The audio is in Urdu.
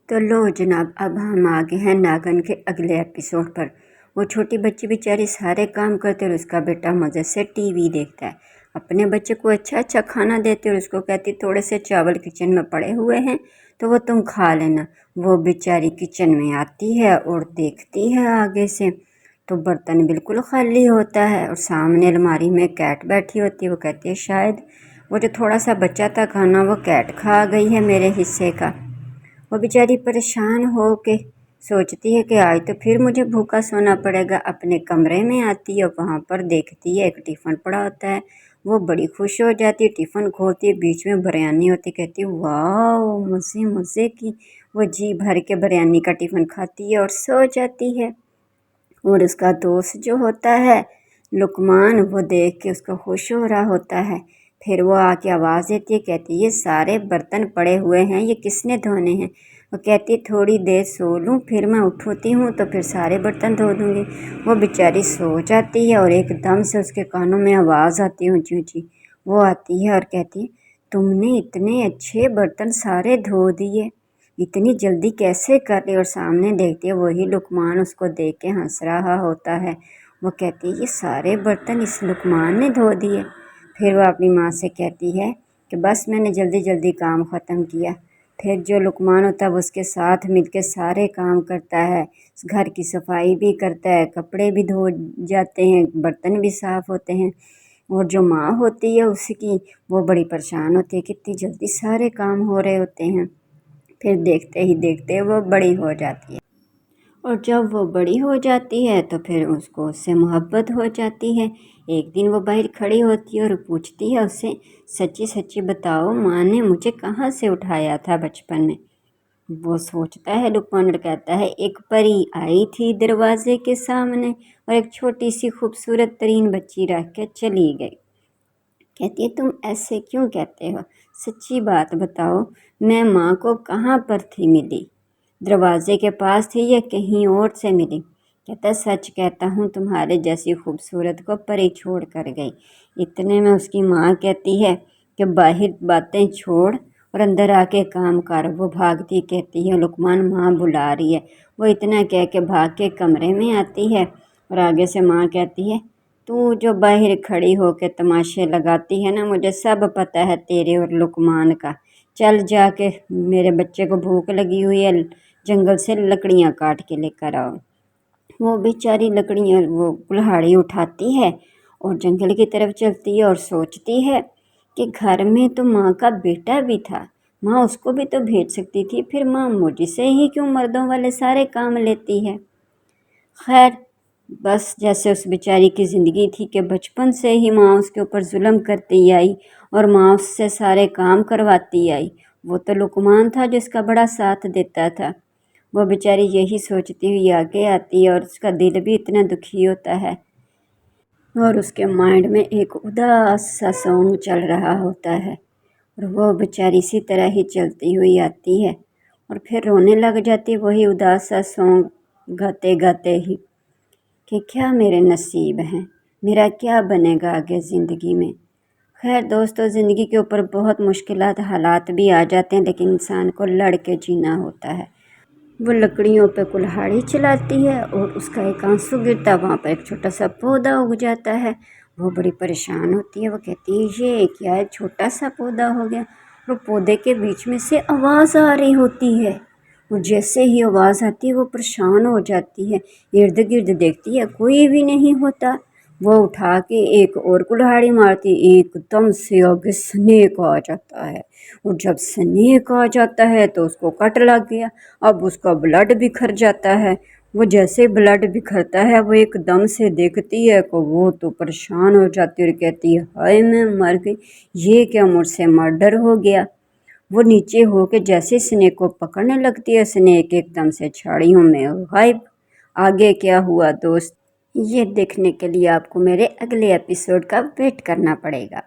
تو لو جناب، اب ہم آگے ہیں ناگن کے اگلے ایپیسوڈ پر۔ وہ چھوٹی بچی بیچاری سارے کام کرتے اور اس کا بیٹا مزے سے ٹی وی دیکھتا ہے۔ اپنے بچے کو اچھا کھانا دیتے اور اس کو کہتی تھوڑے سے چاول کچن میں پڑے ہوئے ہیں تو وہ تم کھا لینا۔ وہ بیچاری کچن میں آتی ہے اور دیکھتی ہے آگے سے تو برتن بالکل خالی ہوتا ہے اور سامنے الماری میں کیٹ بیٹھی ہوتی ہے۔ وہ کہتی ہے شاید وہ جو تھوڑا سا بچا تھا کھانا وہ کیٹ کھا گئی ہے میرے حصے کا۔ وہ بیچاری پریشان ہو کے سوچتی ہے کہ آج تو پھر مجھے بھوکا سونا پڑے گا۔ اپنے کمرے میں آتی ہے اور وہاں پر دیکھتی ہے ایک ٹفن پڑا ہوتا ہے۔ وہ بڑی خوش ہو جاتی ہے، ٹفن کھولتی ہے، بیچ میں بریانی ہوتی ہے، کہتی ہے واو مزے کی۔ وہ جی بھر کے بریانی کا ٹفن کھاتی ہے اور سو جاتی ہے۔ اور اس کا دوست جو ہوتا ہے لقمان، وہ دیکھ کے اس کو خوش ہو رہا ہوتا ہے۔ پھر وہ آ کے آواز دیتی ہے، کہتی ہے یہ سارے برتن پڑے ہوئے ہیں، یہ کس نے دھونے ہیں؟ وہ کہتی ہے تھوڑی دیر سو لوں، پھر میں اٹھتی ہوں تو پھر سارے برتن دھو دوں گی۔ وہ بیچاری سو جاتی ہے اور ایک دم سے اس کے کانوں میں آواز آتی ہے اونچی اونچی۔ وہ آتی ہے اور کہتی ہے تم نے اتنے اچھے برتن سارے دھو دیے، اتنی جلدی کیسے کر لی؟ اور سامنے دیکھتی ہے وہی لقمان اس کو دیکھ کے ہنس رہا ہوتا ہے۔ وہ کہتی ہے یہ سارے برتن اس لقمان نے دھو دیے۔ پھر وہ اپنی ماں سے کہتی ہے کہ بس میں نے جلدی کام ختم کیا۔ پھر جو لقمان ہوتا ہے وہ اس کے ساتھ مل کے سارے کام کرتا ہے، گھر کی صفائی بھی کرتا ہے، کپڑے بھی دھو جاتے ہیں، برتن بھی صاف ہوتے ہیں۔ اور جو ماں ہوتی ہے اس کی، وہ بڑی پریشان ہوتی ہے کہ اتنی جلدی سارے کام ہو رہے ہوتے ہیں۔ پھر دیکھتے ہی دیکھتے وہ بڑی ہو جاتی ہے، اور جب وہ بڑی ہو جاتی ہے تو پھر اس کو اس سے محبت ہو جاتی ہے۔ ایک دن وہ باہر کھڑی ہوتی ہے اور پوچھتی ہے اس سے سچی بتاؤ ماں نے مجھے کہاں سے اٹھایا تھا بچپن میں؟ وہ سوچتا ہے لقمان اور کہتا ہے ایک پری آئی تھی دروازے کے سامنے اور ایک چھوٹی سی خوبصورت ترین بچی رکھ کے چلی گئی۔ کہتی ہے تم ایسے کیوں کہتے ہو؟ سچی بات بتاؤ، میں ماں کو کہاں پر تھی ملی؟ دروازے کے پاس تھی یا کہیں اور سے ملی؟ کہتا سچ کہتا ہوں تمہارے جیسی خوبصورت کو پری چھوڑ کر گئی۔ اتنے میں اس کی ماں کہتی ہے کہ باہر باتیں چھوڑ اور اندر آ کے کام کر۔ وہ بھاگتی کہتی ہے لقمان ماں بلا رہی ہے۔ وہ اتنا کہہ کے بھاگ کے کمرے میں آتی ہے اور آگے سے ماں کہتی ہے تو جو باہر کھڑی ہو کے تماشے لگاتی ہے نا، مجھے سب پتہ ہے تیرے اور لقمان کا۔ چل جا کے میرے بچے کو بھوک لگی ہوئی ہے، جنگل سے لکڑیاں کاٹ کے لے کر آؤ۔ وہ بیچاری لکڑیاں وہ کلہاڑی اٹھاتی ہے اور جنگل کی طرف چلتی ہے اور سوچتی ہے کہ گھر میں تو ماں کا بیٹا بھی تھا، ماں اس کو بھی تو بھیج سکتی تھی، پھر ماں مجھ سے ہی کیوں مردوں والے سارے کام لیتی ہے؟ خیر بس جیسے اس بیچاری کی زندگی تھی کہ بچپن سے ہی ماں اس کے اوپر ظلم کرتی آئی اور ماں اس سے سارے کام کرواتی آئی۔ وہ تو لقمان تھا جو اس کا بڑا ساتھ دیتا تھا۔ وہ بیچاری یہی سوچتی ہوئی آگے آتی ہے اور اس کا دل بھی اتنا دکھی ہوتا ہے اور اس کے مائنڈ میں ایک اداس سا سانگ چل رہا ہوتا ہے اور وہ بیچاری اسی طرح ہی چلتی ہوئی آتی ہے اور پھر رونے لگ جاتی ہے وہی اداس سا سانگ گاتے ہی کہ کیا میرے نصیب ہیں، میرا کیا بنے گا آگے زندگی میں۔ خیر دوستو، زندگی کے اوپر بہت مشکلات حالات بھی آ جاتے ہیں لیکن انسان کو لڑ کے جینا ہوتا ہے۔ وہ لکڑیوں پہ کلہاڑی چلاتی ہے اور اس کا ایک آنسو گرتا، وہاں پر ایک چھوٹا سا پودا اگ جاتا ہے۔ وہ بڑی پریشان ہوتی ہے، وہ کہتی ہے یہ کیا ہے، چھوٹا سا پودا ہو گیا۔ اور پودے کے بیچ میں سے آواز آ رہی ہوتی ہے اور جیسے ہی آواز آتی ہے وہ پریشان ہو جاتی ہے، ارد گرد دیکھتی ہے کوئی بھی نہیں ہوتا۔ وہ اٹھا کے ایک اور کلہاڑی مارتی، ایک دم سے آگے سنیک آ جاتا ہے اور جب سنیک آ جاتا ہے تو اس کو کٹ لگ گیا۔ اب اس کا بلڈ بکھر جاتا ہے۔ وہ جیسے بلڈ بکھرتا ہے وہ ایک دم سے دیکھتی ہے کہ وہ تو پریشان ہو جاتی ہے اور کہتی ہے ہائے میں مر گئی، یہ کیا مجھ سے مرڈر ہو گیا۔ وہ نیچے ہو کے جیسے سنیک کو پکڑنے لگتی ہے، سنیک ایک دم سے جھاڑیوں میں غائب۔ آگے کیا ہوا دوست، یہ دیکھنے کے لیے آپ کو میرے اگلے ایپیسوڈ کا ویٹ کرنا پڑے گا۔